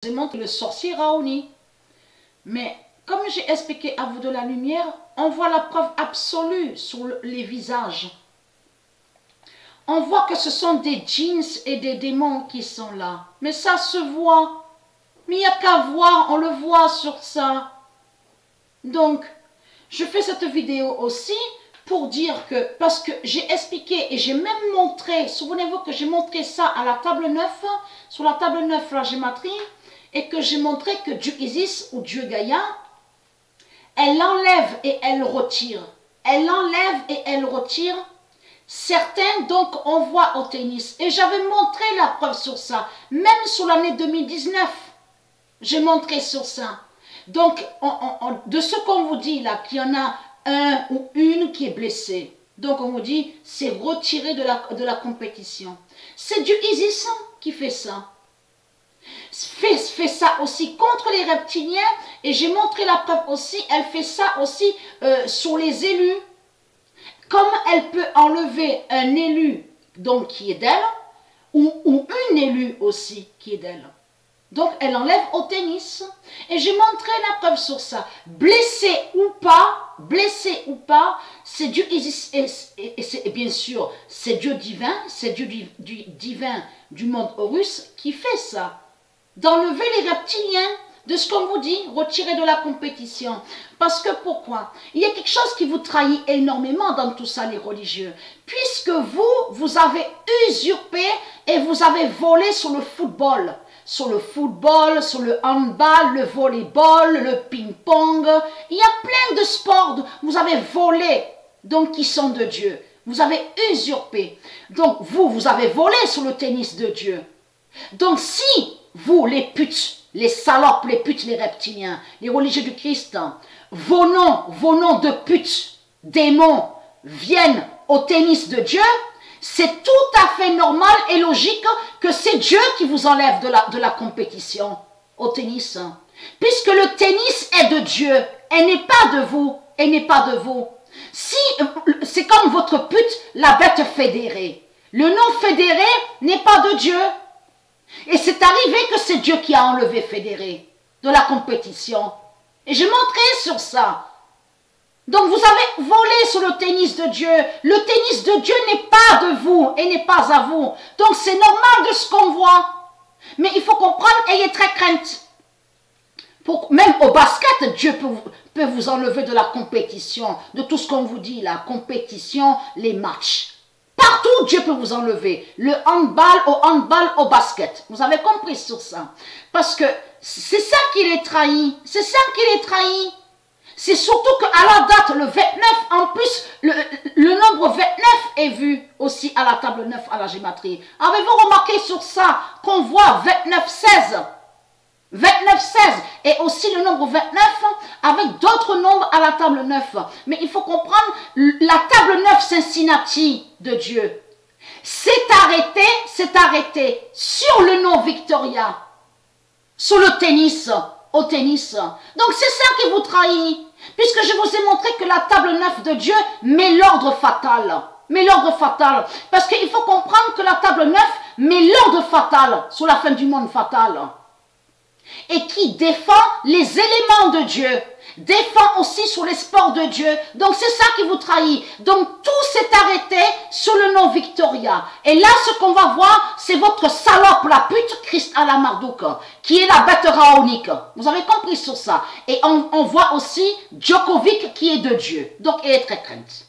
J'ai montré le sorcier Raoni. Mais comme j'ai expliqué à vous de la lumière, on voit la preuve absolue sur les visages. On voit que ce sont des djinns et des démons qui sont là. Mais ça se voit. Mais il n'y a qu'à voir, on le voit sur ça. Donc, je fais cette vidéo aussi pour dire que, parce que j'ai expliqué et j'ai même montré, souvenez-vous que j'ai montré ça à la table 9, sur la table 9, la gématrie, et que j'ai montré que Dieu Isis ou Dieu Gaïa, elle enlève et elle retire. Elle enlève et elle retire. Certains, donc, on voit au tennis. Et j'avais montré la preuve sur ça. Même sur l'année 2019, j'ai montré sur ça. Donc, de ce qu'on vous dit là, qu'il y en a un ou une qui est blessé. Donc, on vous dit, c'est retiré de la compétition. C'est Dieu Isis qui fait ça. Fait ça aussi contre les reptiliens. Et j'ai montré la preuve aussi. Elle fait ça aussi sur les élus. Comme elle peut enlever un élu donc qui est d'elle, ou une élue aussi qui est d'elle. Donc elle enlève au tennis. Et j'ai montré la preuve sur ça. Blessé ou pas, c'est Dieu Isis, et bien sûr, c'est Dieu divin, c'est Dieu divin du monde Horus qui fait ça. D'enlever les reptiliens, de ce qu'on vous dit, retirer de la compétition. Parce que pourquoi? Il y a quelque chose qui vous trahit énormément dans tout ça, les religieux. Puisque vous avez usurpé et vous avez volé sur le football. Sur le football, sur le handball, le volleyball, le ping-pong. Il y a plein de sports, vous avez volé, donc qui sont de Dieu. Vous avez usurpé. Donc vous avez volé sur le tennis de Dieu. Donc si vous, les putes, les salopes, les putes, les reptiliens, les religieux du Christ, vos noms de putes, démons, viennent au tennis de Dieu, c'est tout à fait normal et logique que c'est Dieu qui vous enlève de la compétition au tennis. Puisque le tennis est de Dieu, elle n'est pas de vous, elle n'est pas de vous. Si c'est comme votre pute, la bête fédérée. Le nom fédéré n'est pas de Dieu. Et c'est arrivé que c'est Dieu qui a enlevé Fédéré de la compétition. Et j'ai montré sur ça. Donc vous avez volé sur le tennis de Dieu. Le tennis de Dieu n'est pas de vous et n'est pas à vous. Donc c'est normal de ce qu'on voit. Mais il faut comprendre, ayez très crainte. Même au basket, Dieu peut vous enlever de la compétition, de tout ce qu'on vous dit, la compétition, les matchs. Partout, Dieu peut vous enlever. Le handball, au basket. Vous avez compris sur ça. Parce que c'est ça qui les trahit. C'est ça qui les trahit. C'est surtout qu'à la date, le 29, en plus, le nombre 29 est vu aussi à la table 9 à la gématrie. Avez-vous remarqué sur ça qu'on voit 29-16 29-16 et aussi le nombre 29 avec d'autres nombres à la table 9. Mais il faut comprendre, la table 9 Cincinnati de Dieu s'est arrêté sur le nom Victoria, sur le tennis, au tennis. Donc c'est ça qui vous trahit, puisque je vous ai montré que la table 9 de Dieu met l'ordre fatal. Mais l'ordre fatal, parce qu'il faut comprendre que la table 9 met l'ordre fatal sur la fin du monde fatal. Et qui défend les éléments de Dieu, défend aussi sur les sports de Dieu. Donc c'est ça qui vous trahit. Donc tout s'est arrêté sur le nom Victoria. Et là ce qu'on va voir, c'est votre salope, la pute Christ à la Marduk, qui est la bête raonique. Vous avez compris sur ça. Et on voit aussi Djokovic qui est de Dieu. Donc elle est très crainte.